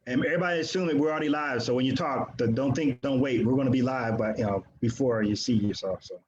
And everybody assuming we're already live. So when you talk, don't wait. We're going to be live, but before you see yourself. So.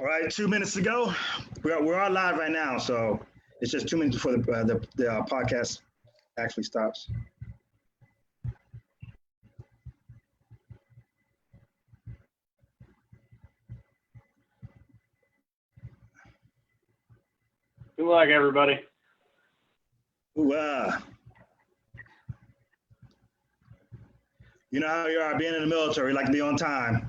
All right, 2 minutes to go. We're all live right now, so it's just 2 minutes before the podcast actually stops. Good luck, everybody. Ooh, you know how you are being in the military, you like to be on time.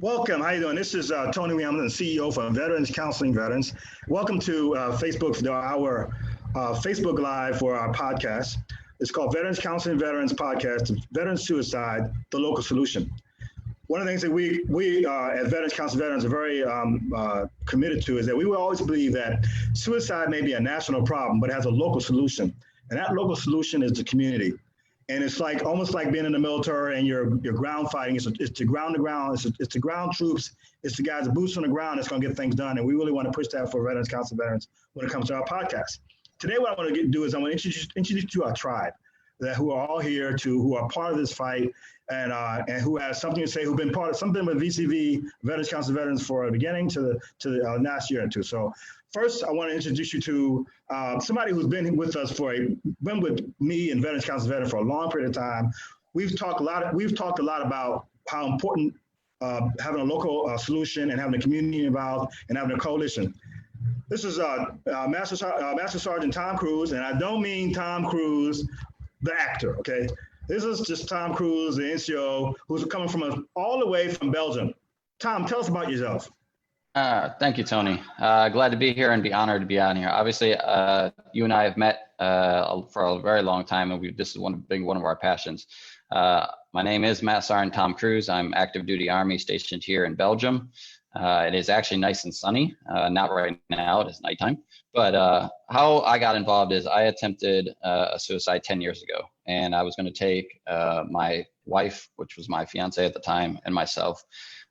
Welcome. How you doing? This is Tony Lee. I'm the CEO for Veterans Counseling Veterans. Welcome to Facebook, our Facebook Live for our podcast. It's called Veterans Counseling Veterans Podcast, Veteran Suicide, the Local Solution. One of the things that we as Veterans Counseling Veterans are very committed to is that we will always believe that suicide may be a national problem, but it has a local solution. And that local solution is the community. And it's like almost like being in the military and you're ground fighting. It's to ground the ground. It's to ground troops. It's the guys, the boots on the ground that's going to get things done. And we really want to push that for Veterans Council Veterans when it comes to our podcast. Today, what I want to do is I want to introduce you to our tribe who are all here who are part of this fight and who has something to say, who've been part of something with VCV, Veterans Council Veterans, for the beginning to the last year or two. So first, I want to introduce you to somebody who's been with us been with me and Veterans Council Veterans for a long period of time. We've talked a lot about how important having a local solution and having a community involved and having a coalition. This is Master Sergeant Tom Cruise, and I don't mean Tom Cruise, the actor, okay? This is just Tom Cruise, the NCO, who's coming from all the way from Belgium. Tom, tell us about yourself. Thank you, Tony. Glad to be here and be honored to be on here. Obviously, you and I have met for a very long time, and this is one of our passions. My name is Master Sergeant Tom Cruise. I'm active duty Army stationed here in Belgium. It is actually nice and sunny. Not right now, it is nighttime. But how I got involved is I attempted a suicide 10 years ago, and I was going to take my wife, which was my fiance at the time, and myself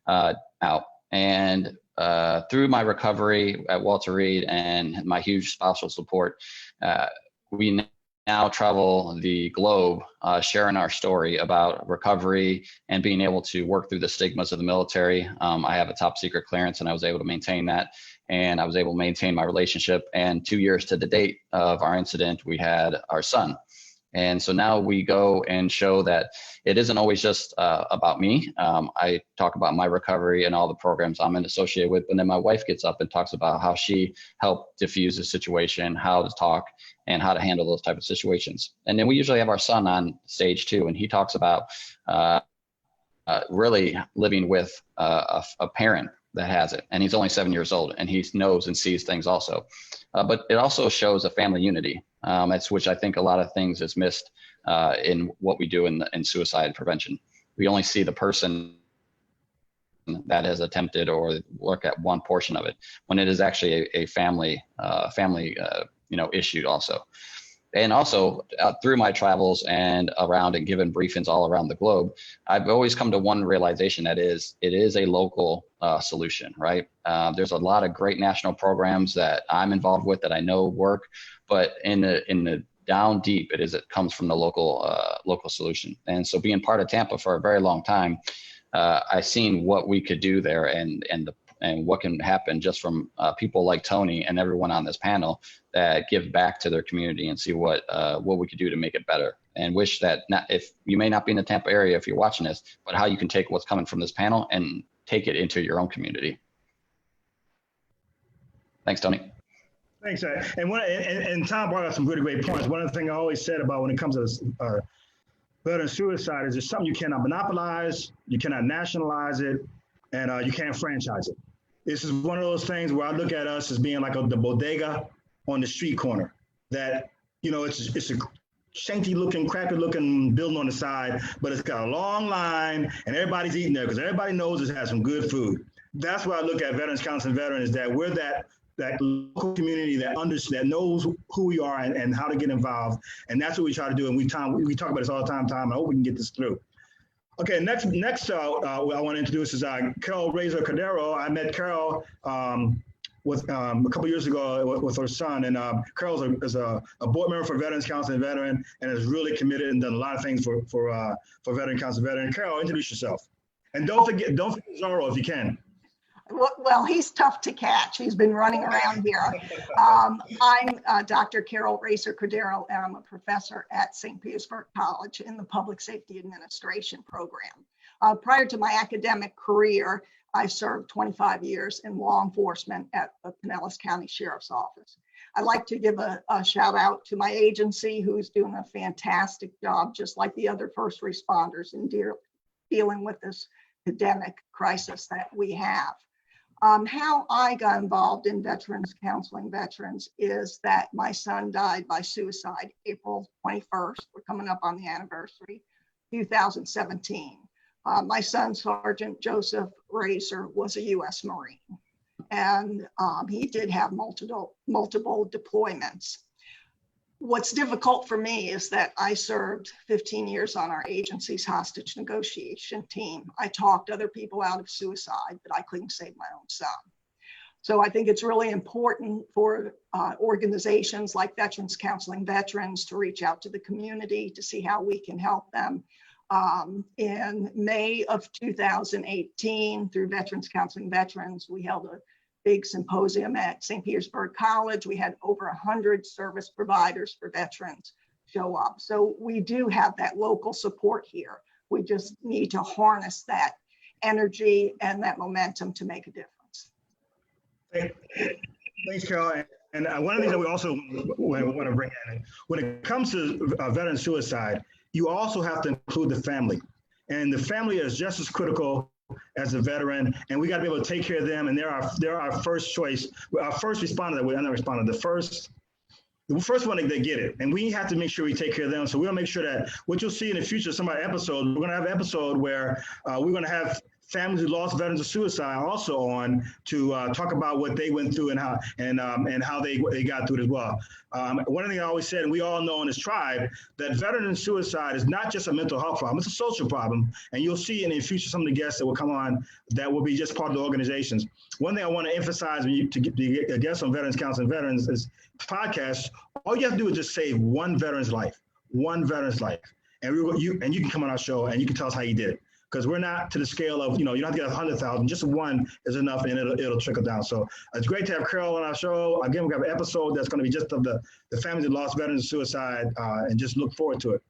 out. And through my recovery at Walter Reed and my huge spousal support, we now travel the globe sharing our story about recovery and being able to work through the stigmas of the military. I have a top secret clearance and I was able to maintain that, and I was able to maintain my relationship. And 2 years to the date of our incident, we had our son. And so now we go and show that it isn't always just about me. I talk about my recovery and all the programs I'm associated with, but then my wife gets up and talks about how she helped diffuse the situation, how to talk, and how to handle those type of situations. And then we usually have our son on stage too, and he talks about really living with a parent that has it, and he's only 7 years old, and he knows and sees things also. But it also shows a family unity. That's which I think a lot of things is missed in what we do in suicide prevention. We only see the person that has attempted or look at one portion of it, when it is actually a family issue also. And also through my travels and around and given briefings all around the globe, I've always come to one realization, that is, it is a local solution, right? There's a lot of great national programs that I'm involved with that I know work, but in the down deep, it comes from the local solution. And so being part of Tampa for a very long time, I've seen what we could do there and what can happen just from people like Tony and everyone on this panel that give back to their community and see what we could do to make it better. And wish that, if you may not be in the Tampa area if you're watching this, but how you can take what's coming from this panel and take it into your own community. Thanks, Tony. Thanks. And Tom brought up some really great points. One of the things I always said about when it comes to veteran suicide is there's something you cannot monopolize, you cannot nationalize it, and you can't franchise it. This is one of those things where I look at us as being like the bodega on the street corner. That, it's a shanty looking, crappy looking building on the side, but it's got a long line and everybody's eating there because everybody knows it has some good food. That's why I look at Veterans Counseling Veterans, that we're that local community that knows who we are and how to get involved. And that's what we try to do. And we talk about this all the time. I hope we can get this through. Okay, next I want to introduce is Carol Rasor Cordero. I met Carol with a couple years ago with her son, and Carol is a board member for Veterans Counseling Veteran and is really committed and done a lot of things for Veteran Counseling Veteran. Carol, introduce yourself, and don't forget Zorro if you can. Well, he's tough to catch. He's been running around here. I'm Dr. Carol Rasor Cordero, and I'm a professor at St. Petersburg College in the Public Safety Administration program. Prior to my academic career, I served 25 years in law enforcement at the Pinellas County Sheriff's Office. I'd like to give a shout out to my agency, who's doing a fantastic job, just like the other first responders, in dealing with this pandemic crisis that we have. How I got involved in Veterans Counseling Veterans is that my son died by suicide April 21st. We're coming up on the anniversary, 2017. My son, Sergeant Joseph Rasor, was a U.S. Marine, and he did have multiple deployments. What's difficult for me is that I served 15 years on our agency's hostage negotiation team. I talked other people out of suicide, but I couldn't save my own son. So I think it's really important for organizations like Veterans Counseling Veterans to reach out to the community to see how we can help them. In May of 2018, through Veterans Counseling Veterans, we held a big symposium at St. Petersburg College. We had over 100 service providers for veterans show up. So we do have that local support here. We just need to harness that energy and that momentum to make a difference. Thanks, Carol. And one of the things that we also want to bring in, when it comes to veteran suicide, you also have to include the family. And the family is just as critical as a veteran, and we got to be able to take care of them. And they're our first choice, our first responder. The first one that get it, and we have to make sure we take care of them. So we'll make sure that what you'll see in the future, some of our episodes, we're going to have an episode where we're going to have families who lost veterans of suicide also on to talk about what they went through and how they got through it as well. One of the things I always said, and we all know in this tribe, that veteran suicide is not just a mental health problem, it's a social problem. And you'll see in the future some of the guests that will come on that will be just part of the organizations. One thing I want to emphasize to get a guest on Veterans Counseling Veterans is podcast, all you have to do is just save one veteran's life. And you can come on our show and you can tell us how you did it. Because we're not to the scale of, you don't have to get 100,000, just one is enough and it'll trickle down. So it's great to have Carol on our show. Again, we have an episode that's going to be just of the families that lost veterans of suicide, and just look forward to it.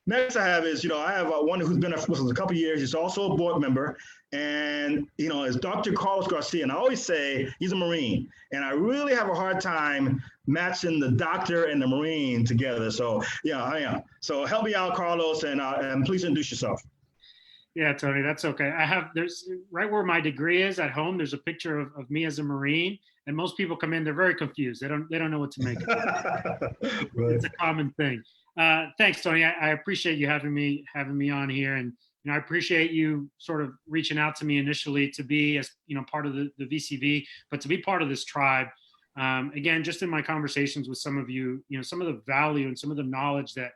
Next I have is, I have one who's been with us a couple of years. He's also a board member, and, is Dr. Carlos Garcia. And I always say he's a Marine, and I really have a hard time matching the doctor and the Marine together. So yeah, I am. So help me out, Carlos, and please introduce yourself. Yeah, Tony, that's okay. There's right where my degree is at home, there's a picture of me as a Marine, and most people come in, they're very confused. They don't know what to make of it. Right. It's a common thing. Thanks, Tony. I appreciate you having me on here, and I appreciate you sort of reaching out to me initially to be as part of the VCV, but to be part of this tribe. Again, just in my conversations with some of you, some of the value and some of the knowledge that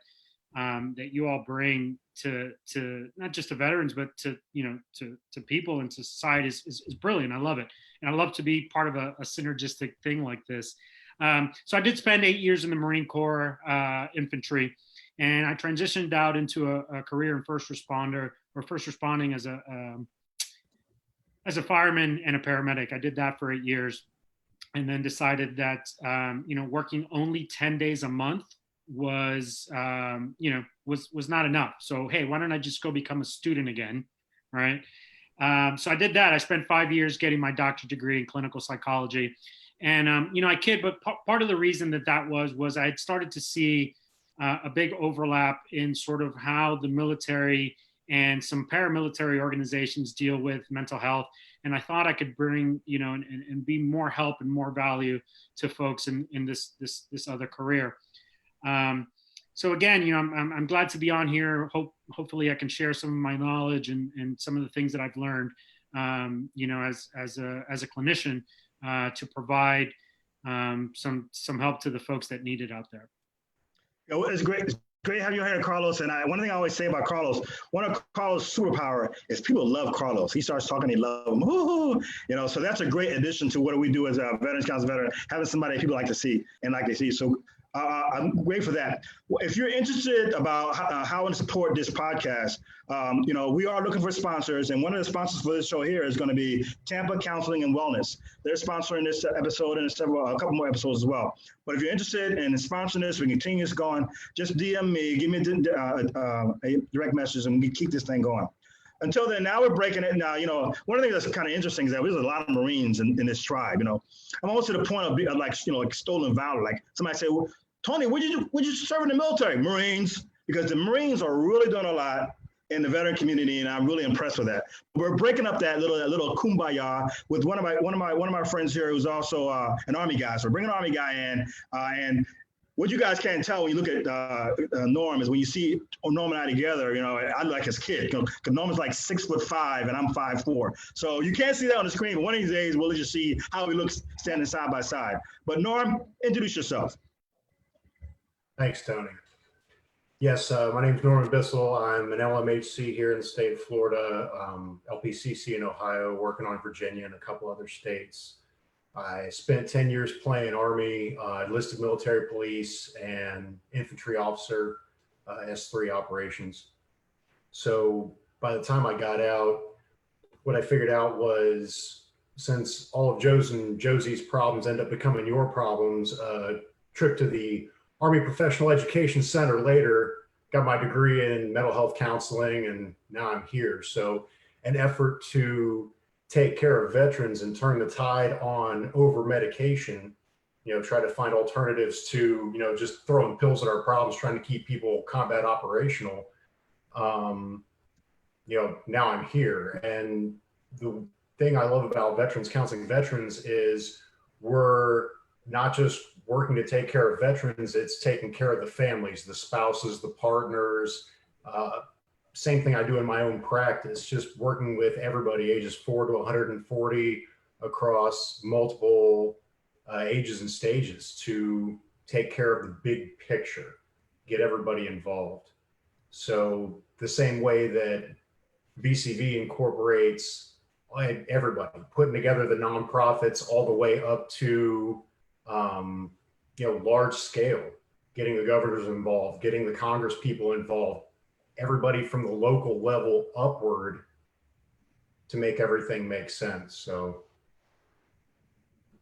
that you all bring to not just to veterans, but to people and to society is brilliant. I love it. And I love to be part of a synergistic thing like this. So I did spend 8 years in the Marine Corps infantry, and I transitioned out into a career in first responding as a fireman and a paramedic. I did that for 8 years, and then decided that working only 10 days a month was not enough. So hey, why don't I just go become a student again, right? So I did that. I spent 5 years getting my doctorate degree in clinical psychology, and I kid, but part of the reason that was I had started to see a big overlap in sort of how the military and some paramilitary organizations deal with mental health. And I thought I could bring, and be more help and more value to folks in this other career. So again, I'm glad to be on here. Hopefully I can share some of my knowledge and some of the things that I've learned, as a clinician, to provide some help to the folks that need it out there. It's great. It's great having you here, Carlos. And one thing I always say about Carlos, one of Carlos' superpower is people love Carlos. He starts talking, they love him. Ooh, so that's a great addition to what we do as a Veterans Council veteran, having somebody people like to see and like to see. So I'm great for that. If you're interested about how to support this podcast, we are looking for sponsors, and one of the sponsors for this show here is going to be Tampa Counseling and Wellness. They're sponsoring this episode and a couple more episodes as well. But if you're interested in sponsoring this, we continue this going, just DM me, give me a direct message, and we keep this thing going. Until then, now we're breaking it. Now, one of the things that's kind of interesting is that there's a lot of Marines in this tribe. I'm almost to the point of like stolen valor. Like somebody say, well, Tony, would you serve in the military? Marines, because the Marines are really doing a lot in the veteran community, and I'm really impressed with that. We're breaking up that little kumbaya with one of my friends here who's also an Army guy. So we're bringing an Army guy in, and what you guys can't tell when you look at Norm is when you see Norm and I together, I look like his kid. Because Norm is like 6'5" and I'm 5'4". So you can't see that on the screen, but one of these days we'll just see how he looks standing side by side. But Norm, introduce yourself. Thanks, Tony. Yes, my name is Norman Bissell. I'm an LMHC here in the state of Florida, LPCC in Ohio, working on Virginia and a couple other states. I spent 10 years playing Army, enlisted military police, and infantry officer, S3 operations. So by the time I got out, what I figured out was, since all of Joe's and Josie's problems end up becoming your problems, a trip to the Army Professional Education Center later, got my degree in mental health counseling, and now I'm here. So an effort to take care of veterans and turn the tide on over medication, try to find alternatives to, just throwing pills at our problems, trying to keep people combat operational. Now I'm here. And the thing I love about Veterans Counseling Veterans is we're not just working to take care of veterans, it's taking care of the families, the spouses, the partners. Same thing I do in my own practice, just working with everybody ages 4 to 140 across multiple ages and stages to take care of the big picture, get everybody involved. So the same way that VCV incorporates everybody, putting together the nonprofits all the way up to large scale, getting the governors involved, getting the Congress people involved, everybody from the local level upward to make everything make sense. So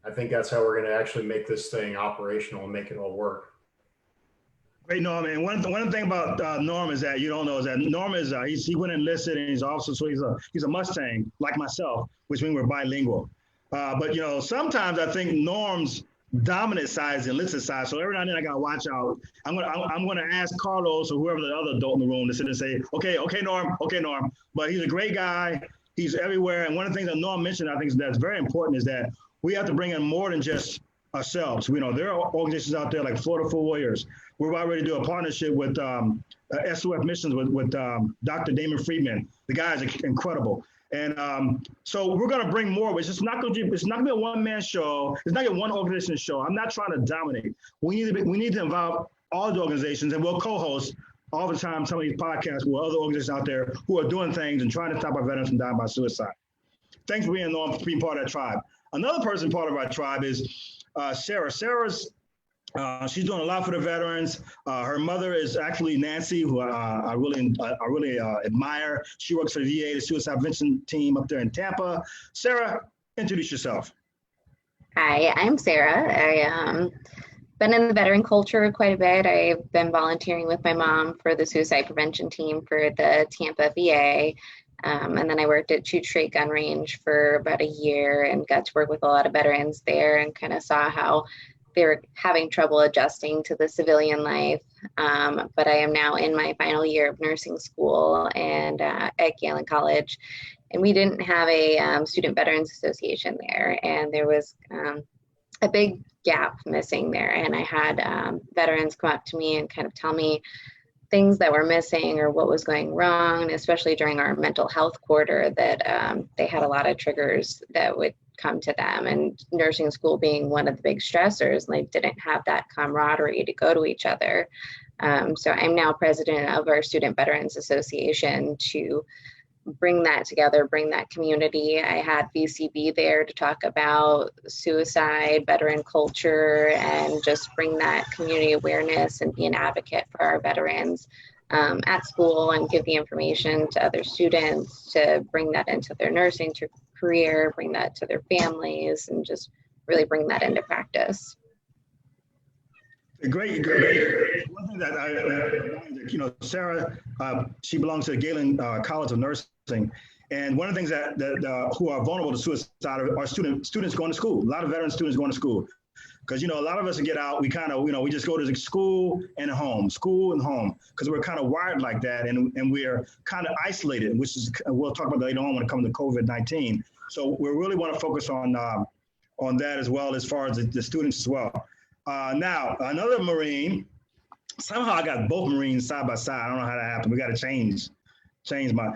I think that's how we're going to actually make this thing operational and make it all work. Great, Norm. And one thing about Norm is that you don't know is that Norm is he went enlisted, and he's also he's a Mustang like myself, which means we're bilingual. But sometimes I think Norm's dominant side is the enlisted side. So every now and then I gotta watch out. I'm gonna ask Carlos or whoever the other adult in the room to sit and say, okay, Norm. But he's a great guy. He's everywhere. And one of the things that Norm mentioned, I think that's very important, is that we have to bring in more than just ourselves. There are organizations out there like Florida for Warriors. We're about ready to do a partnership with SOF Missions with Dr. Damon Friedman. The guy is incredible. And so we're going to bring more. It's not going to be a one-man show. It's not going to be one organization show. I'm not trying to dominate. We need to involve all the organizations, and we'll co-host all the time some of these podcasts with other organizations out there who are doing things and trying to stop our veterans from dying by suicide. Thanks for being part of that tribe. Another person part of our tribe is Sarah. Sarah's she's doing a lot for the veterans. Her mother is actually Nancy, who I really admire. She works for the VA, the Suicide Prevention Team up there in Tampa. Sarah, introduce yourself. Hi, I'm Sarah. I been in the veteran culture quite a bit. I've been volunteering with my mom for the suicide prevention team for the Tampa VA. And then I worked at Shoot Straight Gun Range for about a year and got to work with a lot of veterans there and kind of saw how they were having trouble adjusting to the civilian life. But I am now in my final year of nursing school and at Galen College. And we didn't have a Student Veterans Association there. And there was a big gap missing there. And I had veterans come up to me and kind of tell me things that were missing or what was going wrong, and especially during our mental health quarter, that they had a lot of triggers that would come to them, and nursing school being one of the big stressors, and they didn't have that camaraderie to go to each other. So I'm now president of our Student Veterans Association to bring that together, bring that community. I had VCB there to talk about suicide, veteran culture, and just bring that community awareness and be an advocate for our veterans at school and give the information to other students to bring that into their nursing career, bring that to their families, and just really bring that into practice. Great. One thing that Sarah, she belongs to the Galen College of Nursing, and one of the things that who are vulnerable to suicide are students going to school. A lot of veteran students going to school, because a lot of us get out, we kind of we just go to school and home, because we're kind of wired like that, and we're kind of isolated, which is we'll talk about that later on when it comes to COVID-19. So we really want to focus on that as well, as far as the students as well. Now, another Marine, somehow I got both Marines side by side. I don't know how that happened. We got to change my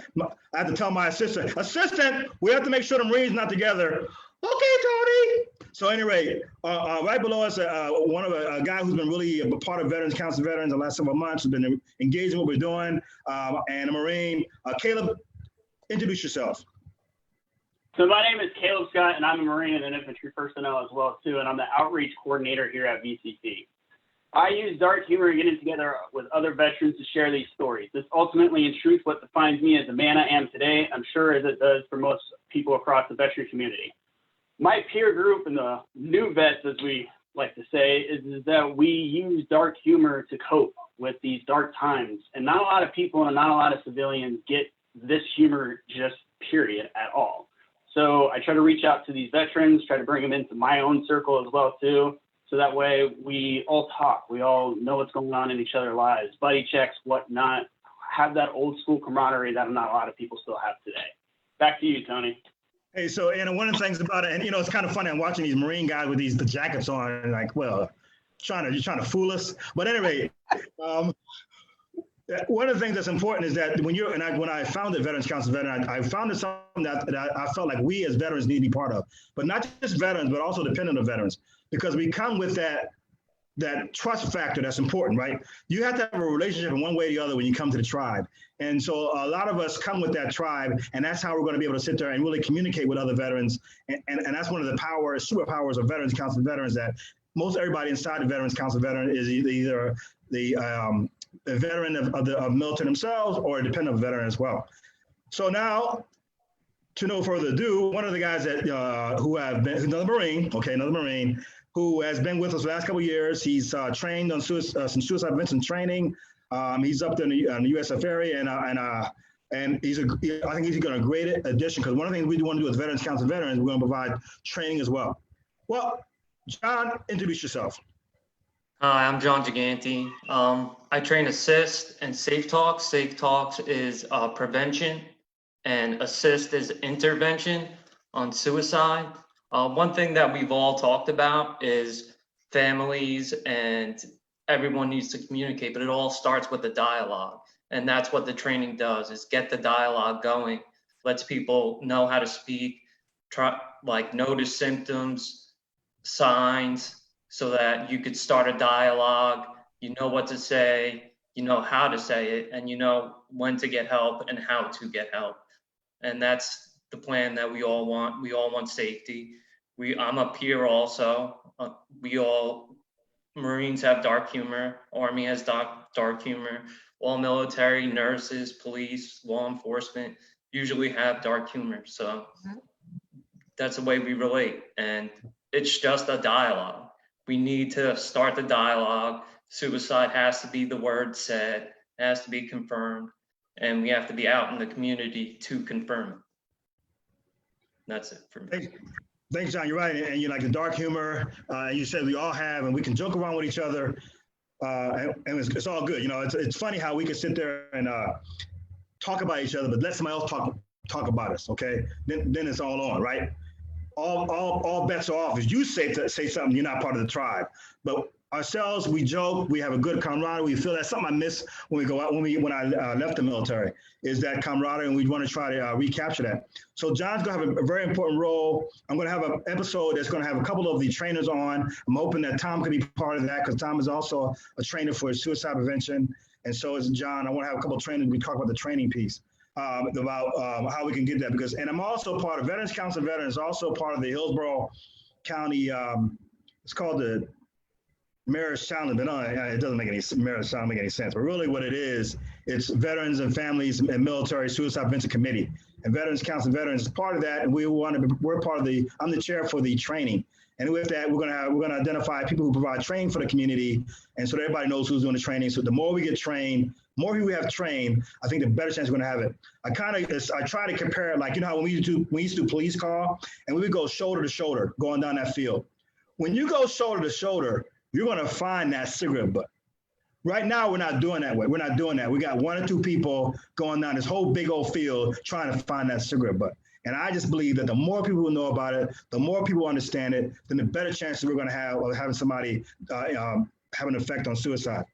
I have to tell my assistant, we have to make sure the Marines not together. Okay, Tony. So anyway, right below us, a guy who's been really a part of Veterans Council of Veterans the last several months, has been engaged in what we're doing, and a Marine. Kalib, introduce yourself. So my name is Caleb Scott, and I'm a Marine and an infantry personnel as well, too, and I'm the outreach coordinator here at VCC. I use dark humor and getting together with other veterans to share these stories. This ultimately, in truth, what defines me as the man I am today, I'm sure as it does for most people across the veteran community. My peer group and the new vets, as we like to say, is that we use dark humor to cope with these dark times. And not a lot of people and not a lot of civilians get this humor just period at all. So I try to reach out to these veterans, try to bring them into my own circle as well too. So that way we all talk, we all know what's going on in each other's lives, buddy checks, whatnot, have that old school camaraderie that not a lot of people still have today. Back to you, Tony. Hey, so one of the things about it, and it's kind of funny, I'm watching these Marine guys with the jackets on, and like, well, you're trying to fool us. But anyway, one of the things that's important is that when I founded Veterans Council of Veterans, I founded something that I felt like we as veterans need to be part of, but not just veterans, but also dependent of veterans, because we come with that trust factor that's important, right? You have to have a relationship in one way or the other when you come to the tribe. And so a lot of us come with that tribe, and that's how we're going to be able to sit there and really communicate with other veterans. And that's one of the superpowers of Veterans Council of Veterans, that most everybody inside the Veterans Council of Veterans is either a veteran of military themselves or a dependent veteran as well. So now, to no further ado, one of the guys that who's another Marine, who has been with us the last couple of years. He's trained on some suicide prevention training. He's up there in the USF area, and I think he's going to be a great addition, because one of the things we want to do with Veterans Council of Veterans, we're going to provide training as well. Well, John, introduce yourself. Hi, I'm John Gigante. I train assist and safe talks. Safe talks is prevention, and assist is intervention on suicide. One thing that we've all talked about is families, and everyone needs to communicate, but it all starts with the dialogue. And that's what the training does, is get the dialogue going lets people know how to speak, notice symptoms, signs, so that you could start a dialogue. You know what to say, you know how to say it, and you know when to get help and how to get help. And that's the plan that we all want. We all want safety. I'm up here also. Marines have dark humor, Army has dark humor. All military, nurses, police, law enforcement usually have dark humor. So that's the way we relate. And it's just a dialogue. We need to start the dialogue. Suicide has to be the word said, has to be confirmed, and we have to be out in the community to confirm it. That's it for me. Thanks, John. You're right. And you like the dark humor. You said we all have, and we can joke around with each other. And it's all good. You know, it's funny how we can sit there and talk about each other, but let somebody else talk about us. Okay, then it's all on, right? All bets are off. If you say something, you're not part of the tribe. But ourselves, we joke. We have a good camaraderie. We feel that's something I miss when we go out. When I left the military, is that camaraderie, and we want to try to recapture that. So John's gonna have a very important role. I'm gonna have an episode that's gonna have a couple of the trainers on. I'm hoping that Tom can be part of that, because Tom is also a trainer for suicide prevention, and so is John. I want to have a couple of trainers. We talk about the training piece. About how we can get that, and I'm also part of Veterans Council of Veterans, also part of the Hillsborough County. It's called the Marriage Challenge, but no, it doesn't make any marriage challenge make any sense. But really, what it is, it's Veterans and Families and Military Suicide Prevention Committee, and Veterans Council of Veterans is part of that, and we're part of the. I'm the chair for the training. And with that, we're gonna identify people who provide training for the community, and so that everybody knows who's doing the training. So the more we get trained, more people we have trained, I think the better chance we're gonna have it. I try to compare it, like, you know how when we used to do police call, and we would go shoulder to shoulder going down that field. When you go shoulder to shoulder, you're gonna find that cigarette butt. Right now, we're not doing that way. We're not doing that. We got 1 or 2 people going down this whole big old field trying to find that cigarette butt. And I just believe that the more people know about it, the more people understand it, then the better chances we're going to have of having somebody have an effect on suicide.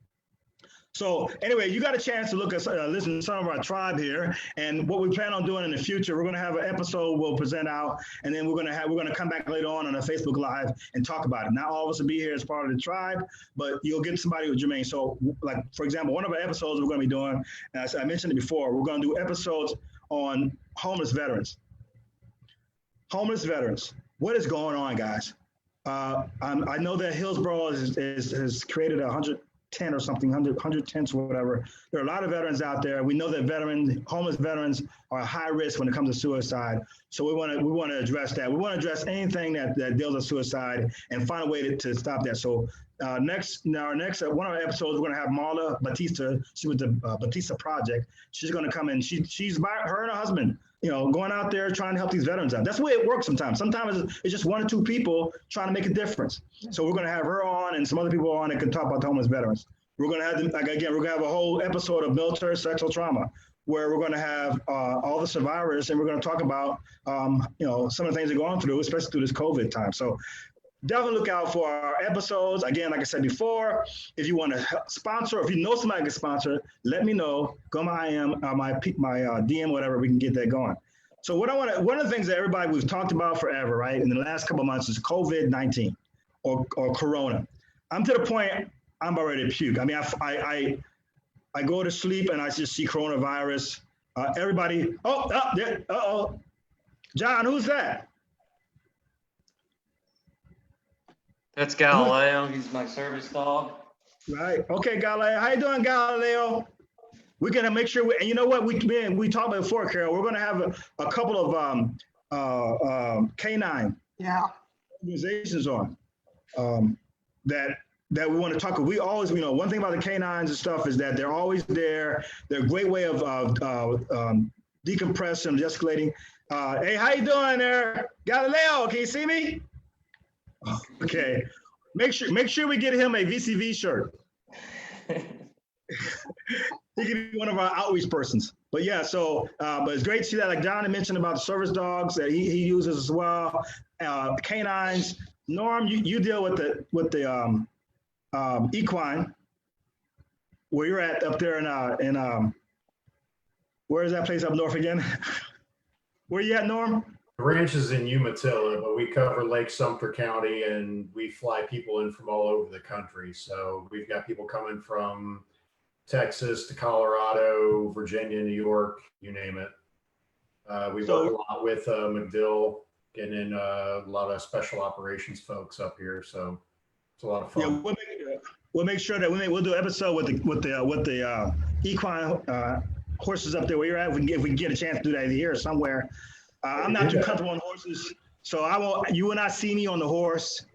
So anyway, you got a chance to listen to some of our tribe here, and what we plan on doing in the future. We're going to have an episode we'll present out, and then we're going to come back later on a Facebook Live and talk about it. Not all of us will be here as part of the tribe, but you'll get somebody with Jermaine. So, like for example, one of our episodes we're going to be doing, as I mentioned it before, we're going to do episodes on homeless veterans. Homeless veterans. What is going on, guys? I know that Hillsborough has created 110 or something, 100 tents or whatever. There are a lot of veterans out there. We know that homeless veterans are high risk when it comes to suicide. So we want to address that. We want to address anything that deals with suicide and find a way to stop that. So our next one of our episodes, we're going to have Marla Batista. She was the Batista Project. She's going to come in. She's by her and her husband, going out there trying to help these veterans out. That's the way it works sometimes. Sometimes it's just 1 or 2 people trying to make a difference. So we're going to have her on and some other people on that can talk about the homeless veterans. We're going to have them, we're going to have a whole episode of military sexual trauma, where we're going to have all the survivors, and we're going to talk about, some of the things they're going through, especially through this COVID time. So definitely look out for our episodes. Again, like I said before, if you want to sponsor, if you know somebody can sponsor, let me know. Go to my DM, whatever, we can get that going. So one of the things that we've talked about forever, right, in the last couple of months is COVID-19 or Corona. I'm to the point I'm about ready to puke. I mean, I go to sleep and I just see coronavirus. Everybody, John, who's that? That's Galileo. He's my service dog. Right. Okay, Galileo. How you doing, Galileo? We're gonna make sure. And you know what? We talked about before, Carol. We're gonna have a couple of canine organizations on that we want to talk. We always, one thing about the canines and stuff is that they're always there. They're a great way of decompressing and de-escalating. Hey, how you doing there, Galileo? Can you see me? Okay, make sure we get him a VCV shirt. He can be one of our outreach persons. But yeah, so but it's great to see that. Like John had mentioned about the service dogs that he uses as well. Canines. Norm, you deal with the equine. Where you're at up there in where is that place up north again? Where you at, Norm? The ranch is in Umatilla, but we cover Lake Sumter County, and we fly people in from all over the country. So we've got people coming from Texas to Colorado, Virginia, New York, you name it. We work a lot with McDill, getting in a lot of special operations folks up here. So it's a lot of fun. Yeah, we'll make sure that we'll do an episode with the equine horses up there where you're at. If we get a chance to do that here or somewhere. I'm not too comfortable on horses, so you will not see me on the horse.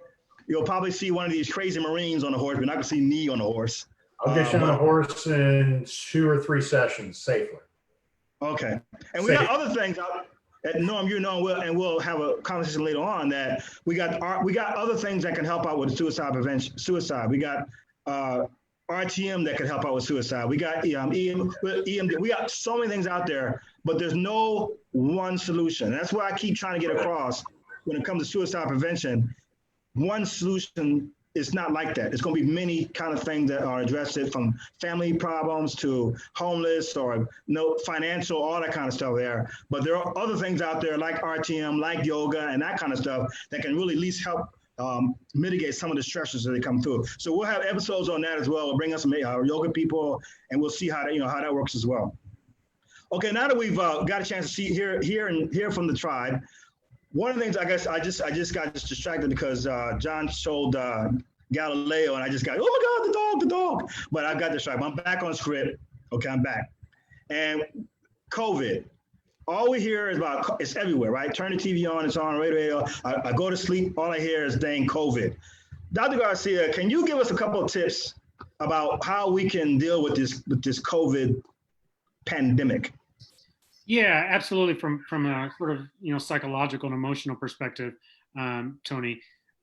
You'll probably see one of these crazy Marines on the horse, but not gonna see me on the horse. I'll get you on a horse in 2 or 3 sessions safely. Okay, and we got other things out. Norm, we'll have a conversation later on that we got other things that can help out with suicide prevention. We got RTM that can help out with suicide. We got EMD. We got so many things out there, but there's no one solution. That's why I keep trying to get across when it comes to suicide prevention. One solution is not like that. It's going to be many kind of things that are addressed, from family problems to homeless or no financial, all that kind of stuff there. But there are other things out there like RTM, like yoga and that kind of stuff that can really at least help mitigate some of the stressors that they come through. So we'll have episodes on that as well. We'll bring us some yoga people, and we'll see how that works as well. Okay, now that we've got a chance to hear from the tribe, one of the things I guess I just got distracted because John showed Galileo, and I just got, oh my God, the dog. But I got distracted. I'm back on script. Okay, I'm back. And COVID. All we hear is about, it's everywhere, right? Turn the TV on, it's on radio. I go to sleep, all I hear is dang COVID. Dr. Garcia, can you give us a couple of tips about how we can deal with this COVID pandemic? Yeah, absolutely. From a sort of psychological and emotional perspective, Tony,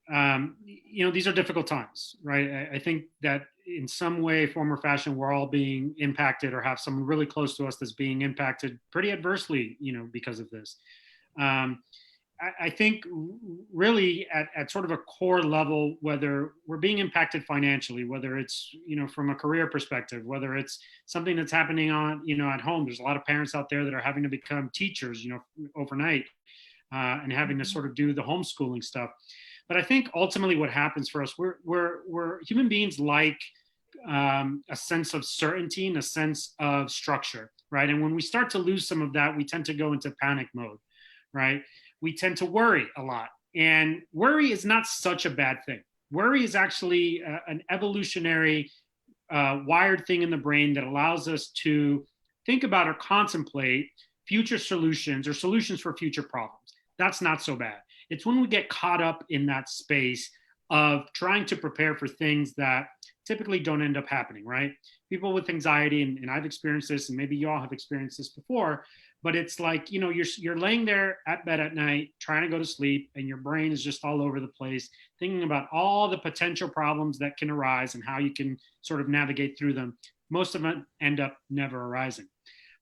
these are difficult times, right? I think that in some way, form, or fashion, we're all being impacted or have someone really close to us that's being impacted pretty adversely, because of this. I think really at sort of a core level, whether we're being impacted financially, whether it's, from a career perspective, whether it's something that's happening on, at home. There's a lot of parents out there that are having to become teachers, overnight, and having to sort of do the homeschooling stuff. But I think ultimately what happens for us, we're human beings like a sense of certainty and a sense of structure, right? And when we start to lose some of that, we tend to go into panic mode, right? We tend to worry a lot. And worry is not such a bad thing. Worry is actually an evolutionary wired thing in the brain that allows us to think about or contemplate future solutions or solutions for future problems. That's not so bad. It's when we get caught up in that space of trying to prepare for things that typically don't end up happening, right? People with anxiety, and I've experienced this, and maybe you all have experienced this before, but it's like, you're laying there at bed at night, trying to go to sleep, and your brain is just all over the place, thinking about all the potential problems that can arise and how you can sort of navigate through them. Most of them end up never arising.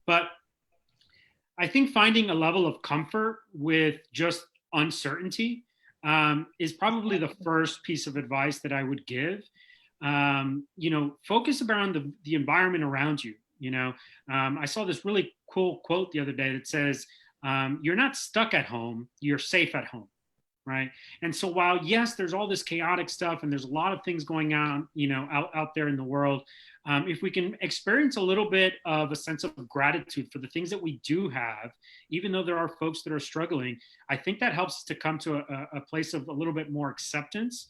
But I think finding a level of comfort with just uncertainty is probably the first piece of advice that I would give. Focus around the environment around you. I saw this really cool quote the other day that says, you're not stuck at home, you're safe at home, right? And so while, yes, there's all this chaotic stuff and there's a lot of things going on, out there in the world, if we can experience a little bit of a sense of gratitude for the things that we do have, even though there are folks that are struggling, I think that helps us to come to a place of a little bit more acceptance,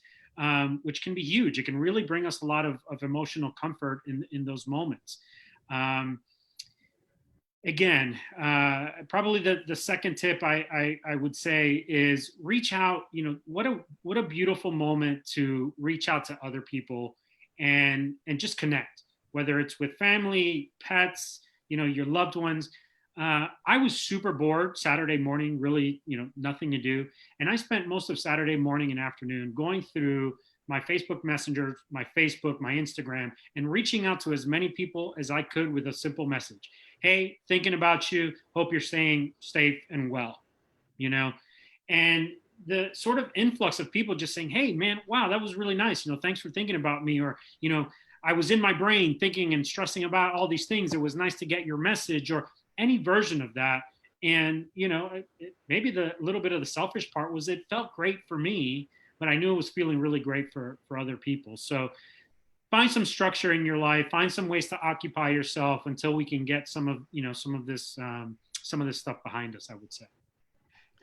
which can be huge. It can really bring us a lot of emotional comfort in those moments. Again, probably the second tip I would say is reach out. What a beautiful moment to reach out to other people and just connect, whether it's with family, pets, your loved ones. I was super bored Saturday morning, really, nothing to do. And I spent most of Saturday morning and afternoon going through my Facebook Messenger, my Facebook, my Instagram, and reaching out to as many people as I could with a simple message. Hey, thinking about you. Hope you're staying safe and well, and the sort of influx of people just saying, hey, man, wow, that was really nice. Thanks for thinking about me. Or, I was in my brain thinking and stressing about all these things. It was nice to get your message, or any version of that And, you know, maybe the little bit of the selfish part was it felt great for me, but I knew it was feeling really great for other people. So find some structure in your life, find some ways to occupy yourself until we can get some of this stuff behind us, I would say.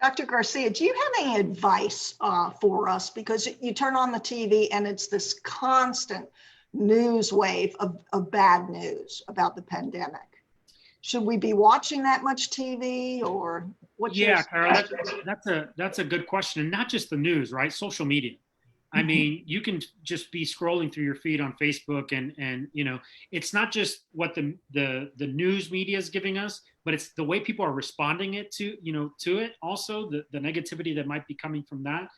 Dr. Garcia, do you have any advice for us? Because you turn on the TV and it's this constant news wave of bad news about the pandemic. Should we be watching that much TV, or what's your Carol, that's a good question. And not just the news, right? Social media. I mean, you can just be scrolling through your feed on Facebook and you know, it's not just what the news media is giving us, but it's the way people are responding to it. Also, the negativity that might be coming from that.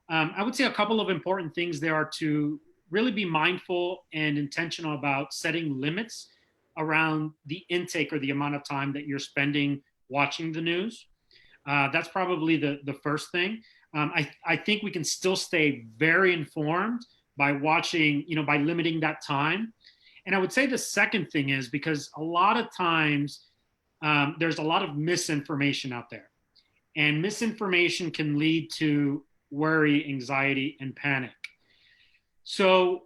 I would say a couple of important things there are to really be mindful and intentional about setting limits around the intake or the amount of time that you're spending watching the news. That's probably the first thing. I think we can still stay very informed by watching, by limiting that time. And I would say the second thing is because a lot of times there's a lot of misinformation out there. And misinformation can lead to worry, anxiety, and panic. So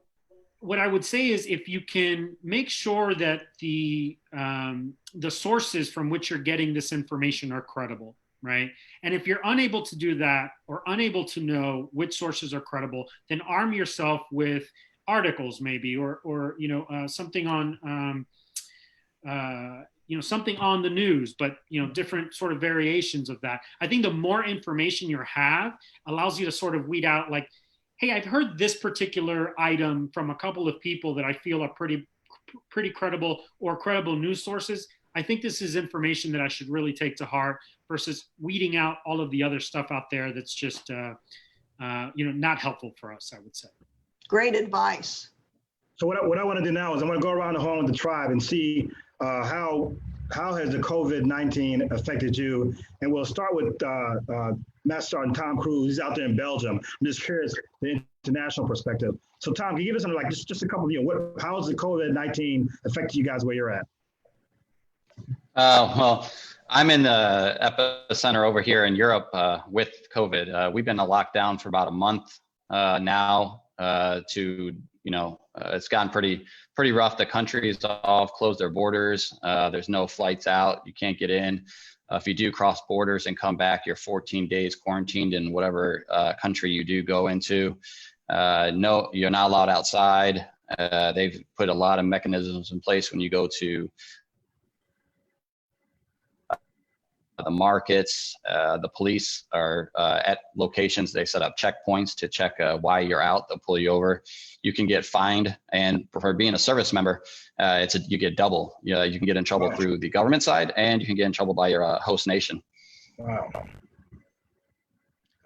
what I would say is if you can make sure that the sources from which you're getting this information are credible, right? And if you're unable to do that or unable to know which sources are credible, then arm yourself with articles maybe, or something on, something on the news, but, different sort of variations of that. I think the more information you have allows you to sort of weed out like, hey, I've heard this particular item from a couple of people that I feel are pretty credible or credible news sources. I think this is information that I should really take to heart versus weeding out all of the other stuff out there that's just, not helpful for us, I would say. Great advice. So what I want to do now is I want to go around the horn with the tribe and see how has the COVID-19 affected you? And we'll start with Master Sergeant Tom Cruise. He's out there in Belgium. I'm just curious, the international perspective. So Tom, can you give us something like just a couple of, how has the COVID-19 affected you guys where you're at? Well, I'm in the epicenter over here in Europe with COVID. We've been in a lockdown for about a month now. It's gotten pretty rough. The countries all closed their borders. There's no flights out. You can't get in. If you do cross borders and come back, you're 14 days quarantined in whatever country you do go into. No, you're not allowed outside. They've put a lot of mechanisms in place when you go to the markets. The police are at locations. They set up checkpoints to check why you're out. They'll pull you over. You can get fined, and for being a service member, you get double. You can get in trouble through the government side, and you can get in trouble by your host nation. Wow,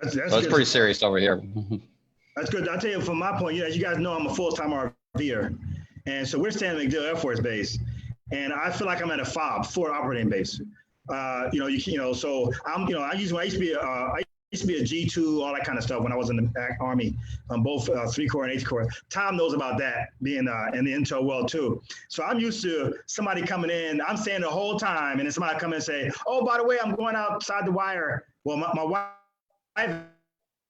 that's so it's pretty serious over here. That's good. I'll tell you from my point, as you guys know, I'm a full-time RVer, and so we're staying at MacDill Air Force Base, and I feel like I'm at a FOB, Forward Operating Base. So I used to be a G2, all that kind of stuff when I was in the Army, both 3 Corps and 8th Corps. Tom knows about that, being in the intel world too. So I'm used to somebody coming in, I'm staying the whole time, and then somebody come in and say, oh, by the way, I'm going outside the wire. Well, my wife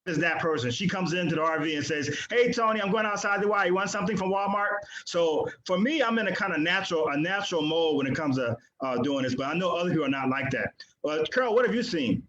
is that person. She comes into the RV and says, hey, Tony, I'm going outside the wire. You want something from Walmart? So for me, I'm in a kind of natural mode when it comes to doing this, but I know other people are not like that. Carol, what have you seen?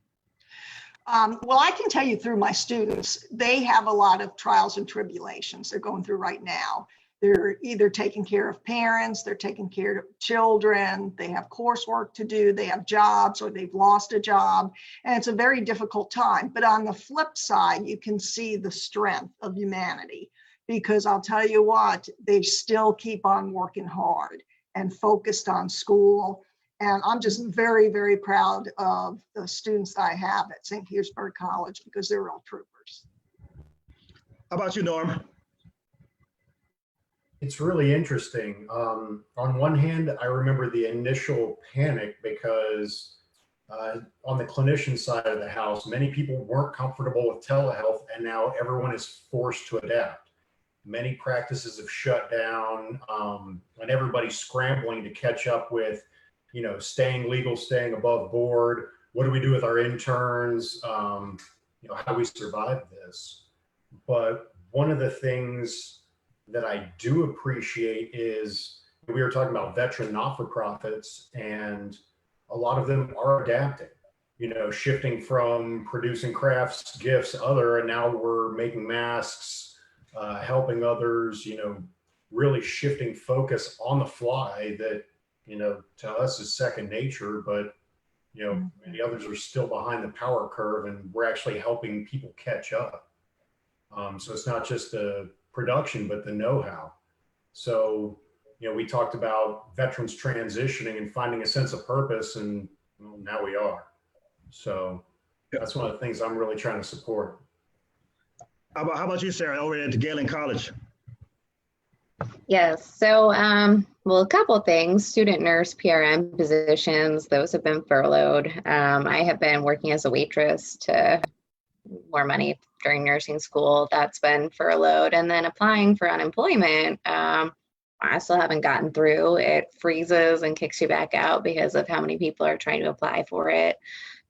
Well, I can tell you through my students, they have a lot of trials and tribulations they're going through right now. They're either taking care of parents, they're taking care of children, they have coursework to do, they have jobs, or they've lost a job, and it's a very difficult time. But on the flip side, you can see the strength of humanity, because I'll tell you what, they still keep on working hard and focused on school. And I'm just very, very proud of the students that I have at St. Petersburg College, because they're real troopers. How about you, Norm? It's really interesting. On one hand, I remember the initial panic because on the clinician side of the house, many people weren't comfortable with telehealth, and now everyone is forced to adapt. Many practices have shut down, and everybody's scrambling to catch up with, staying legal, staying above board. what do we do with our interns? You know, how do we survive this? But one of the things that I do appreciate is we were talking about veteran not-for-profits, and a lot of them are adapting, you know, shifting from producing crafts, gifts, and now we're making masks, helping others, you know, really shifting focus on the fly that, you know, to us is second nature, but, you know, many others are still behind the power curve, and we're actually helping people catch up. So it's not just the production, but the know-how. So, you know, we talked about veterans transitioning and finding a sense of purpose, and well, now we are. So that's one of the things I'm really trying to support. How about you, Sarah, over at Galen College? Yes. So, well, a couple of things. Student nurse, PRN positions, those have been furloughed. I have been working as a waitress to more money during nursing school. That's been furloughed. And then applying for unemployment, I still haven't gotten through. It freezes and kicks you back out because of how many people are trying to apply for it.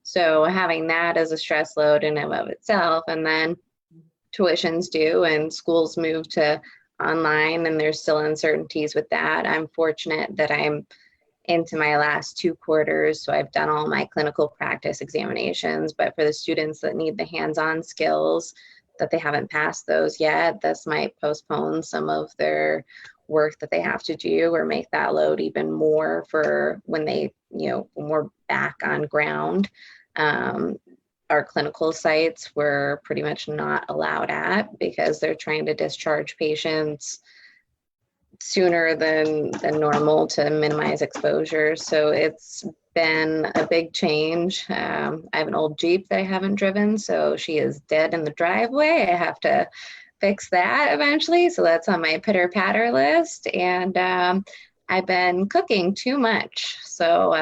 So having that as a stress load in and of itself, and then tuition's due and schools move to online, and there's still uncertainties with that. I'm fortunate that I'm into my last 2 quarters, so I've done all my clinical practice examinations, but for the students that need the hands-on skills that they haven't passed those yet, this might postpone some of their work that they have to do, or make that load even more for when they, you know, when we're back on ground. Our clinical sites were pretty much not allowed at because they're trying to discharge patients sooner than normal to minimize exposure. So it's been a big change. I have an old Jeep that I haven't driven, so she is dead in the driveway. I have to fix that eventually. So that's on my pitter patter list. And I've been cooking too much. So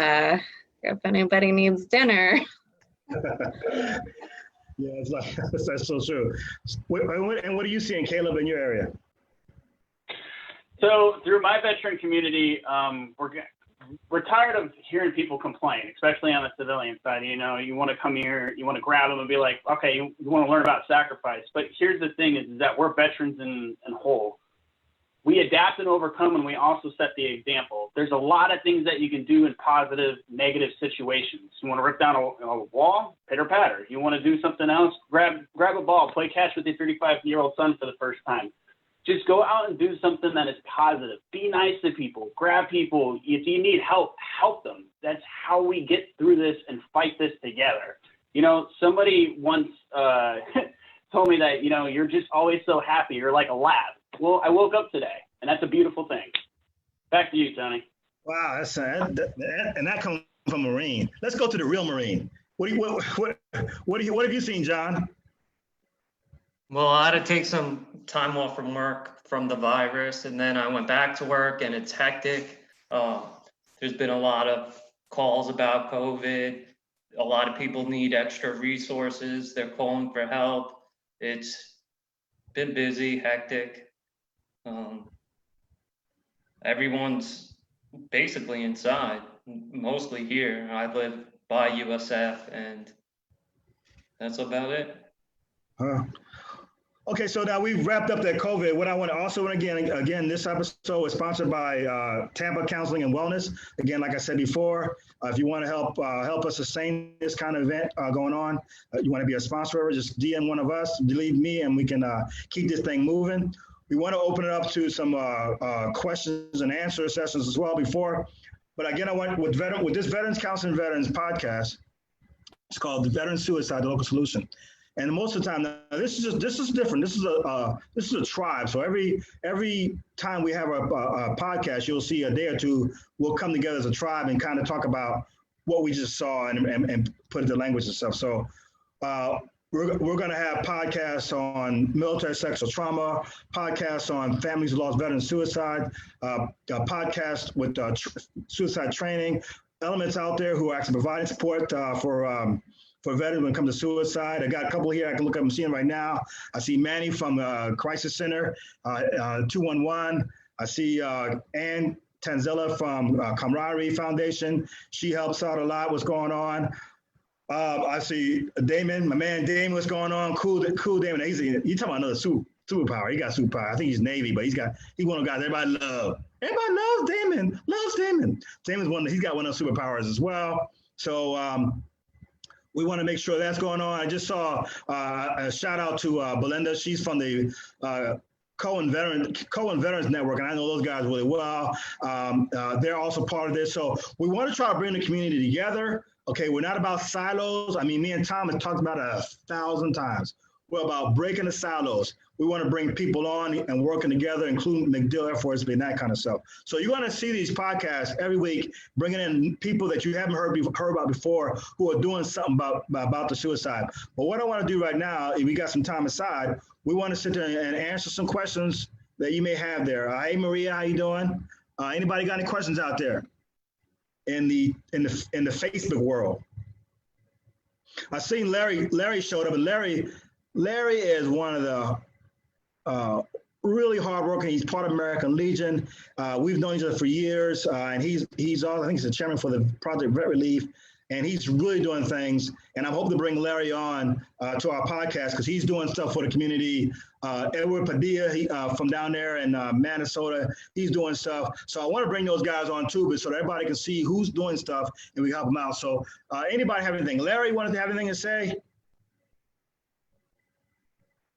if anybody needs dinner. Yeah, it's like, that's so true. And what do you see in Kalib in your area? So through my veteran community, we're tired of hearing people complain, especially on the civilian side. You know, you want to come here, you want to grab them and be like, okay, you want to learn about sacrifice. But here's the thing is that we're veterans in whole. We adapt and overcome, and we also set the example. There's a lot of things that you can do in positive, negative situations. You want to rip down a wall, pitter patter. You want to do something else, grab a ball, play catch with your 35-year-old son for the first time. Just go out and do something that is positive. Be nice to people, grab people. If you need help, help them. That's how we get through this and fight this together. You know, somebody once told me that, you know, you're just always so happy. You're like a lab. Well, I woke up today, and that's a beautiful thing. Back to you, Tony. Wow, and that comes from a Marine. Let's go to the real Marine. What have you seen, John? Well, I had to take some time off from work from the virus, and then I went back to work, and it's hectic. There's been a lot of calls about COVID. A lot of people need extra resources. They're calling for help. It's been busy, hectic. Everyone's basically inside, mostly here. I live by USF, and that's about it. Okay, so now we've wrapped up that COVID. What I want to also, again, this episode is sponsored by Tampa Counseling and Wellness. Again, like I said before, if you want to help us sustain this kind of event going on, you want to be a sponsor, just DM one of us, leave me, and we can keep this thing moving. We want to open it up to some questions and answer sessions as well before. But again, I want with this Veterans Counseling Veterans podcast, it's called the Veteran Suicide, the Local Solution. And most of the time, now, this is different. This is a tribe. So every time we have a podcast, you'll see a day or two we'll come together as a tribe and kind of talk about what we just saw and put into language and stuff. So we're going to have podcasts on military sexual trauma, podcasts on families who lost veterans suicide, a podcast with suicide training, elements out there who are actually providing support for veterans when it comes to suicide. I got a couple here I can look up and see them right now. I see Manny from Crisis Center, 211. I see Ann Tanzella from Camaraderie Foundation. She helps out a lot what's going on. I see Damon, my man Damon, what's going on? Cool Damon. You talking about another superpower. He got superpower. I think he's Navy, but he's one of the guys everybody love. Everybody loves Damon. He's got one of those superpowers as well. So we want to make sure that's going on. I just saw a shout out to Belinda. She's from the Cohen Veterans Network, and I know those guys really well. They're also part of this. So we want to try to bring the community together. Okay, we're not about silos. I mean, me and Tom have talked about it 1,000 times. We're about breaking the silos. We want to bring people on and working together, including McDill Air Force and that kind of stuff. So you're going to see these podcasts every week, bringing in people that you haven't heard about before who are doing something about the suicide. But what I want to do right now, if we got some time aside, we want to sit there and answer some questions that you may have there. Hey, Maria, how you doing? Anybody got any questions out there in the Facebook world? I seen Larry showed up, and Larry is one of the really hardworking. He's part of American Legion. We've known each other for years, and he's also, I think he's the chairman for the Project Vet Relief, and he's really doing things. And I'm hoping to bring Larry on to our podcast because he's doing stuff for the community. Edward Padilla from down there in Minnesota, he's doing stuff. So I want to bring those guys on too, but so that everybody can see who's doing stuff and we help them out. So anybody have anything? Larry, wanted to have anything to say?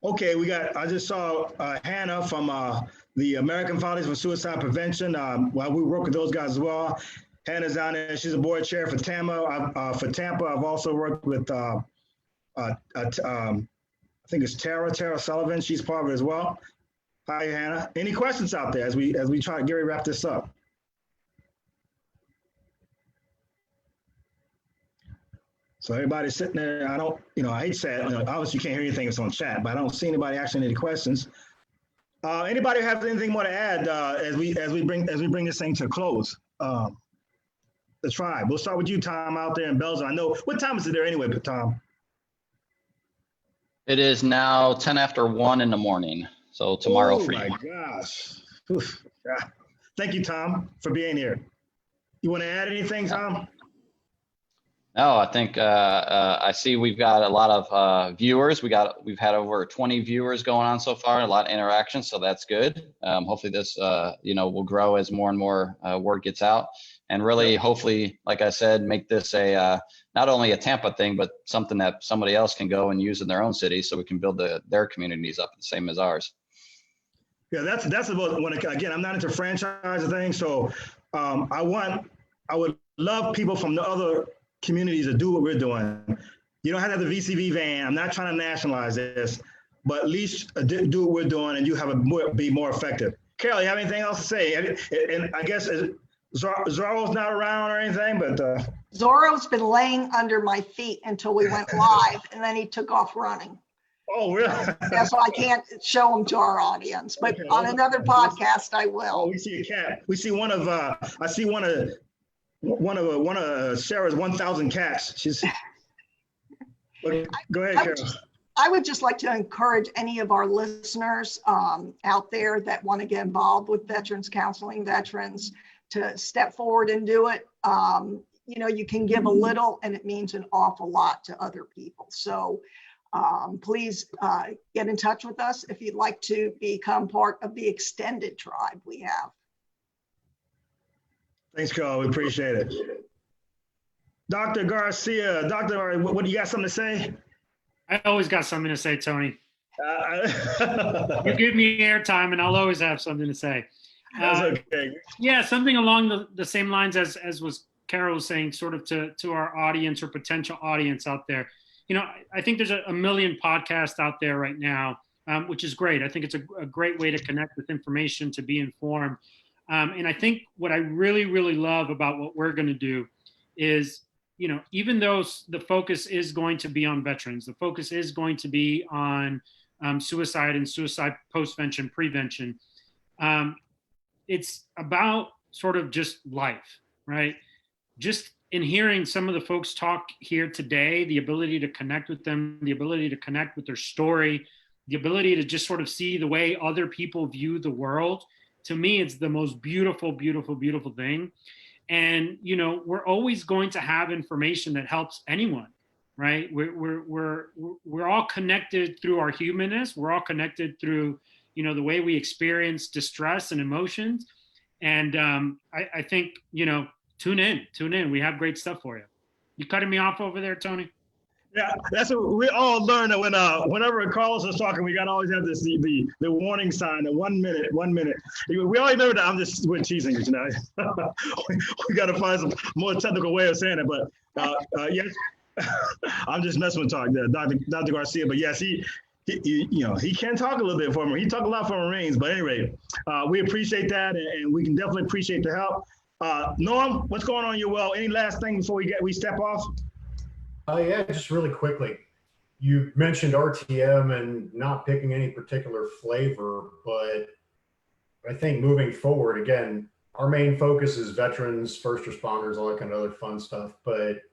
Okay, I just saw Hannah from the American Foundation for Suicide Prevention. Well, we work with those guys as well. Hannah's down there. She's a board chair for Tampa. For Tampa, I've also worked with, I think it's Tara Sullivan. She's part of it as well. Hi, Hannah. Any questions out there as we try to get ready to wrap this up? So everybody's sitting there. I hate to say it. Obviously you can't hear anything that's on chat, but I don't see anybody asking any questions. Anybody have anything more to add as we bring this thing to a close? The tribe. We'll start with you, Tom, out there in Belgium. I know what time is it there anyway, but Tom? It is now 10 after 1 in the morning. So tomorrow for you. Oh my gosh. Oof. Yeah. Thank you, Tom, for being here. You want to add anything, Tom? No, I think I see we've got a lot of viewers. We've had over 20 viewers going on so far, a lot of interaction, so that's good. Hopefully this will grow as more and more word gets out, and really hopefully, like I said, make this a not only a Tampa thing, but something that somebody else can go and use in their own city, so we can build their communities up the same as ours. Yeah, that's about again. I'm not into franchise things, so I would love people from the other communities to do what we're doing. You don't have to have the VCV van. I'm not trying to nationalize this, but at least do what we're doing, and you have be more effective. Carol, you have anything else to say? And I guess Zorro's not around or anything, but Zorro's been laying under my feet until we went live, and then he took off running. Oh, really? Yeah, so I can't show him to our audience, but okay, on another podcast I will. Oh, we see a cat. We see one of I see one of Sarah's 1,000 cats. She's. Go ahead, Carol. I would just like to encourage any of our listeners out there that want to get involved with veterans counseling, veterans, to step forward and do it. You can give a little, and it means an awful lot to other people. So please get in touch with us if you'd like to become part of the extended tribe we have. Thanks, Carl. We appreciate it. Dr. Garcia, what do you got something to say? I always got something to say, Tony. You give me airtime and I'll always have something to say. That's okay. Yeah, something along the same lines as was Carol was saying, sort of to our audience or potential audience out there. I think there's a million podcasts out there right now, which is great. I think it's a great way to connect with information, to be informed. And I think what I really, really love about what we're going to do is, even though the focus is going to be on veterans, the focus is going to be on suicide and suicide postvention, prevention. It's about sort of just life, right? Just in hearing some of the folks talk here today, the ability to connect with them, the ability to connect with their story, the ability to just sort of see the way other people view the world. To me, it's the most beautiful, beautiful, beautiful thing. And, we're always going to have information that helps anyone. right? We're all connected through our humanness. We're all connected through, you know, the way we experience distress and emotions. And I think, you know, tune in. We have great stuff for you. You cutting me off over there, Tony? Yeah, that's what we all learn that whenever Carlos is talking, we gotta always have this the warning sign, the 1 minute. We always remember that. We're teasing you tonight. we gotta find some more technical way of saying it, but yes, I'm just messing with Dr. Garcia. But yes, he you know, he can talk a little bit for me. He talk a lot for Marines, but anyway, we appreciate that, and we can definitely appreciate the help. Norm, what's going on in your well? Any last thing before we step off? Yeah, just really quickly. You mentioned RTM and not picking any particular flavor, but I think moving forward, again, our main focus is veterans, first responders, all that kind of other fun stuff. But,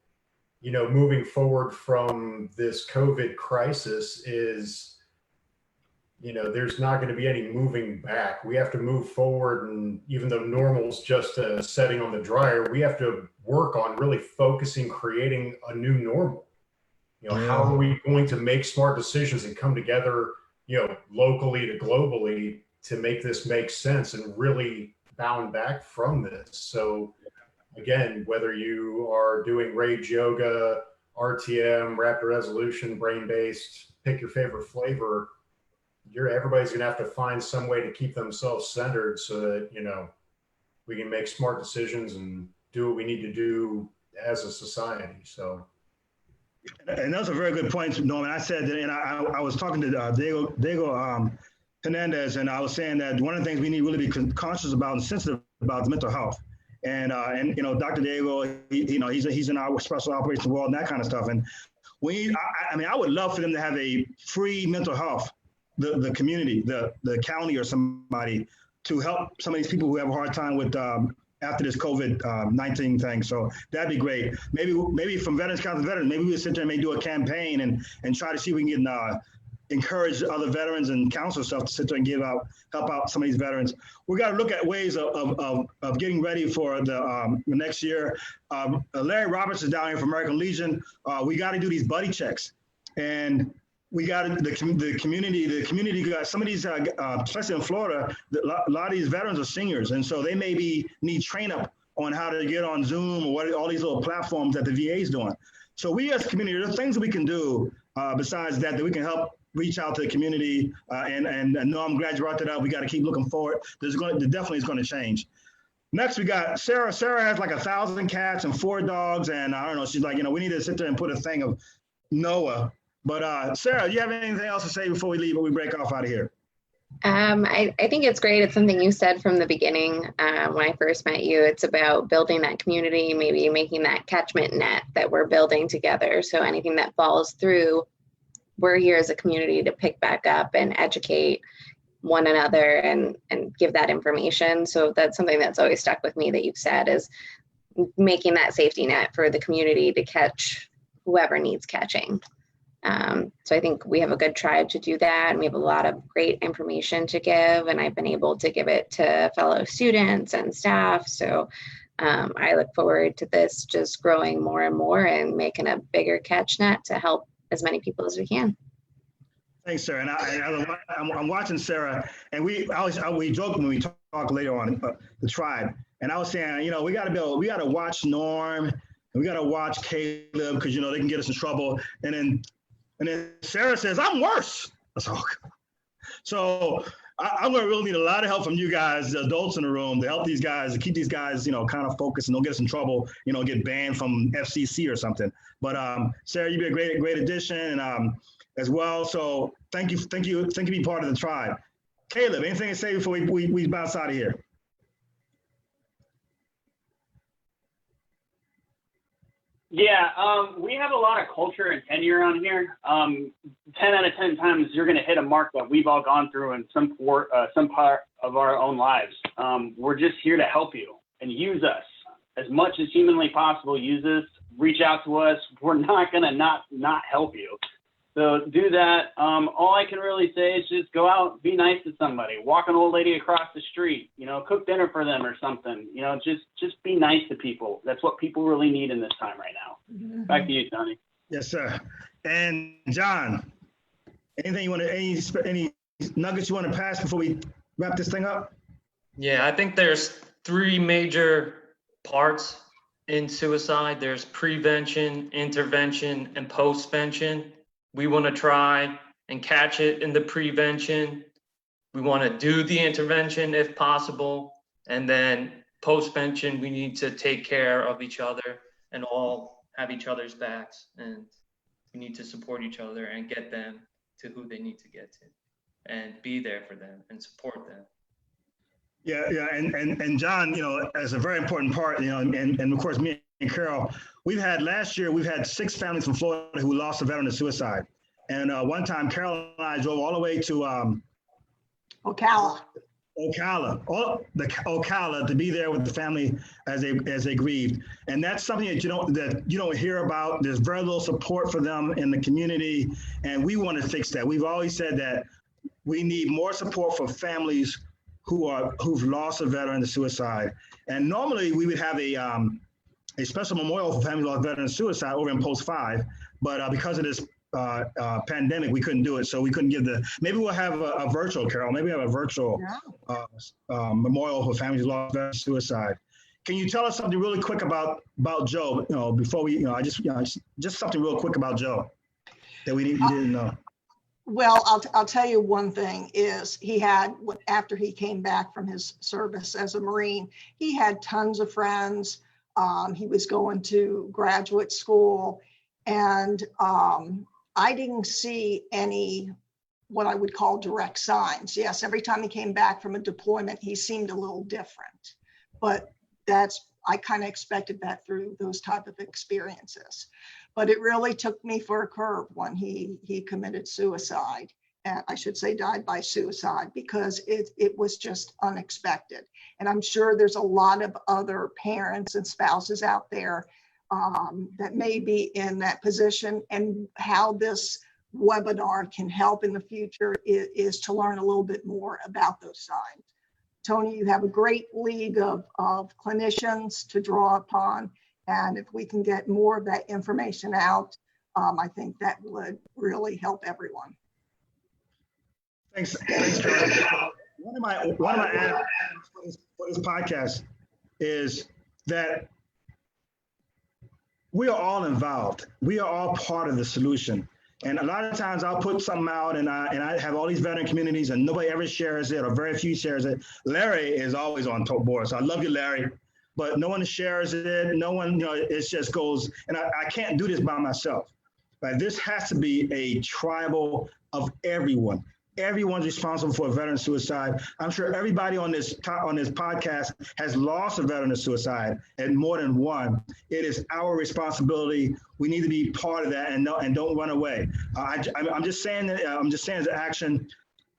you know, moving forward from this COVID crisis is, you know, there's not going to be any moving back. We have to move forward. And even though normal's just a setting on the dryer, we have to work on really focusing, creating a new normal. You know, how are we going to make smart decisions and come together, you know, locally to globally to make this make sense and really bound back from this? So again, whether you are doing rage yoga, RTM, rapid resolution, brain-based, pick your favorite flavor, everybody's going to have to find some way to keep themselves centered so that, you know, we can make smart decisions and do what we need to do as a society. So, and those are very good points, Norman. I said that, and I was talking to Diego Hernandez, and I was saying that one of the things we need to really be conscious about and sensitive about is mental health. And you know, Dr. Diego, he's in our special operations world and that kind of stuff. And I would love for them to have a free mental health. The community, the county or somebody to help some of these people who have a hard time with after this COVID-19 thing. So that'd be great. Maybe from Veterans Council of Veterans, maybe we would sit there and maybe do a campaign and try to see if we can encourage other veterans and council stuff to sit there and help out some of these veterans. We got to look at ways of getting ready for the next year. Larry Roberts is down here from American Legion. We got to do these buddy checks, and we got the community guys. Some of these, especially in Florida, a lot of these veterans are seniors, and so they maybe need train up on how to get on Zoom or what all these little platforms that the VA is doing. So we as a community, there's things that we can do besides that we can help reach out to the community. And no, I'm glad you brought that up. We got to keep looking forward. There definitely is going to change. Next, we got Sarah. Sarah has like 1,000 cats and 4 dogs, and I don't know. She's like, we need to sit there and put a thing of Noah. But Sarah, do you have anything else to say before we leave or we break off out of here? I think it's great. It's something you said from the beginning when I first met you. It's about building that community, maybe making that catchment net that we're building together. So anything that falls through, we're here as a community to pick back up and educate one another and give that information. So that's something that's always stuck with me that you've said is making that safety net for the community to catch whoever needs catching. So I think we have a good tribe to do that, and we have a lot of great information to give, and I've been able to give it to fellow students and staff. So I look forward to this just growing more and more and making a bigger catch net to help as many people as we can. Thanks, Sarah. And I'm watching Sarah, and we joke when we talk later on the tribe, and I was saying, we got to watch Norm, and we got to watch Kalib because they can get us in trouble, and then Sarah says, I'm worse. So I'm going to really need a lot of help from you guys, the adults in the room, to help these guys, to keep these guys, kind of focused and don't get us in trouble, get banned from FCC or something. But Sarah, you'd be a great addition as well. So thank you for being part of the tribe. Kalib, anything to say before we bounce out of here? Yeah, we have a lot of culture and tenure on here. 10 out of 10 times you're going to hit a mark that we've all gone through in some part of our own lives. We're just here to help you and use us as much as humanly possible. Use us, reach out to us. We're not going to not help you. So do that. All I can really say is just go out, be nice to somebody, walk an old lady across the street, cook dinner for them or something, just be nice to people. That's what people really need in this time right now. Mm-hmm. Back to you, Tony. Yes, sir. And John, anything you want to, any nuggets you want to pass before we wrap this thing up? Yeah, I think there's three major parts in suicide. There's prevention, intervention, and postvention. We want to try and catch it in the prevention. We want to do the intervention if possible. And then postvention, we need to take care of each other and all have each other's backs. And we need to support each other and get them to who they need to get to and be there for them and support them. Yeah, and John, as a very important part, and of course me and Carol, last year we've had 6 families from Florida who lost a veteran to suicide. And one time Carol and I drove all the way to Ocala to be there with the family as they grieved. And that's something that you don't hear about. There's very little support for them in the community, and we want to fix that. We've always said that we need more support for families who've lost a veteran to suicide. And normally we would have a special memorial for families lost veterans to suicide over in Post 5, but because of this pandemic, we couldn't do it. So we couldn't give maybe we'll have a virtual, Carol, maybe have a virtual memorial for families who lost veterans to suicide. Can you tell us something really quick about Joe, before we, just something real quick about Joe that you didn't know? Well, I'll tell you one thing is after he came back from his service as a Marine, he had tons of friends. He was going to graduate school, and I didn't see any what I would call direct signs. Yes, every time he came back from a deployment, he seemed a little different, but I kind of expected that through those type of experiences. But it really took me for a curve when he committed suicide, and I should say died by suicide, because it was just unexpected. And I'm sure there's a lot of other parents and spouses out there that may be in that position, and how this webinar can help in the future is to learn a little bit more about those signs. Tony, you have a great league of clinicians to draw upon. And if we can get more of that information out, I think that would really help everyone. Thanks, Carol. One of my ads for this podcast is that we are all involved. We are all part of the solution. And a lot of times I'll put something out and I have all these veteran communities and nobody ever shares it, or very few shares it. Larry is always on top board. So I love you, Larry. But no one shares it. No one, it just goes, and I can't do this by myself. Right? This has to be a tribal of everyone. Everyone's responsible for a veteran suicide. I'm sure everybody on this podcast has lost a veteran to suicide, and more than one. It is our responsibility. We need to be part of that and don't run away. I'm just saying that. I'm just saying as an action.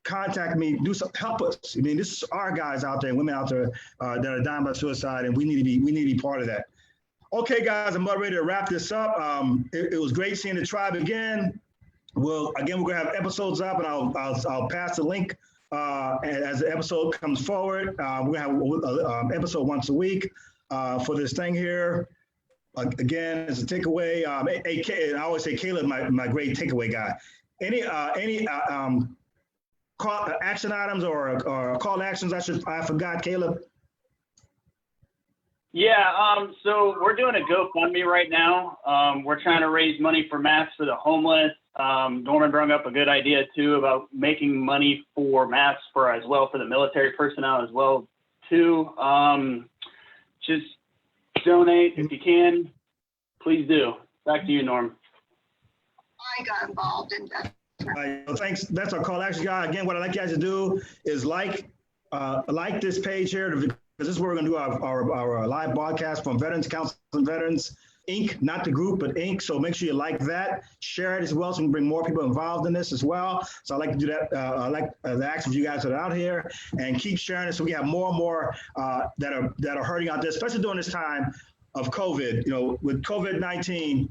Contact me, help us. I mean, this is our guys out there and women out there that are dying by suicide, and we need to be part of that. Okay, guys, I'm about ready to wrap this up. It was great seeing the tribe again. We're gonna have episodes up, and I'll pass the link as the episode comes forward. We're gonna have episode once a week for this thing here. Again, as a takeaway, I always say Caleb, my great takeaway guy. Any call action items or call to actions I forgot, Caleb? Yeah, so we're doing a GoFundMe right now. We're trying to raise money for masks for the homeless. Norman brought up a good idea too about making money for masks for the military personnel as well too. Just donate if you can, please do. Back to you, Norm. I got involved in that. Thanks. That's our call to action, guy. Again, what I'd like you guys to do is like this page here, because this is where we're going to do our live broadcast from Veterans Council and Veterans Inc., not the group, but Inc. So make sure you like that, share it as well, so we can bring more people involved in this as well. So I'd like to do that. I like the action for you guys that are out here, and keep sharing it so we have more and more that are hurting out there, especially during this time of COVID. With COVID-19.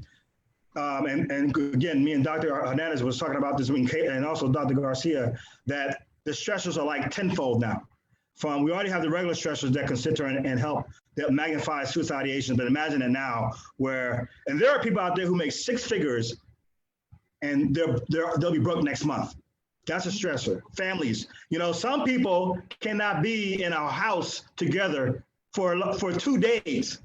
And again, me and Dr. Hernandez was talking about this, and also Dr. Garcia, that the stressors are like tenfold now. we already have the regular stressors that can sit there and help that magnify suicide ideation, but imagine it now and there are people out there who make 6 figures and they'll be broke next month. That's a stressor. Families, some people cannot be in a house together for 2 days,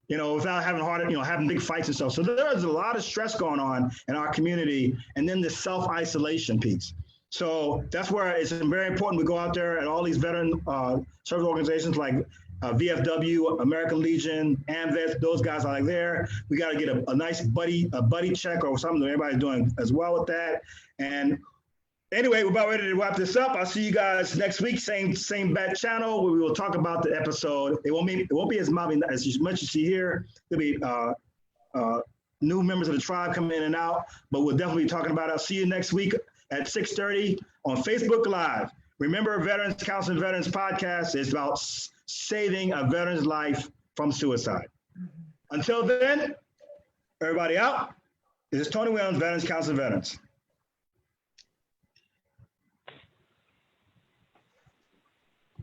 without having big fights and stuff. So there is a lot of stress going on in our community, and then the self-isolation piece. So that's where it's very important we go out there and all these veteran service organizations like VFW, American Legion, AMVET, those guys are there. We got to get a nice buddy check or something that everybody's doing as well with that. And anyway, we're about ready to wrap this up. I'll see you guys next week, same bat channel, where we will talk about the episode. It won't be as much as you see here. There'll be new members of the tribe coming in and out, but we'll definitely be talking about it. I'll see you next week at 6:30 on Facebook Live. Remember, Veterans Counseling Veterans Podcast is about saving a veteran's life from suicide. Until then, everybody out. This is Tony Williams, Veterans Counseling Veterans.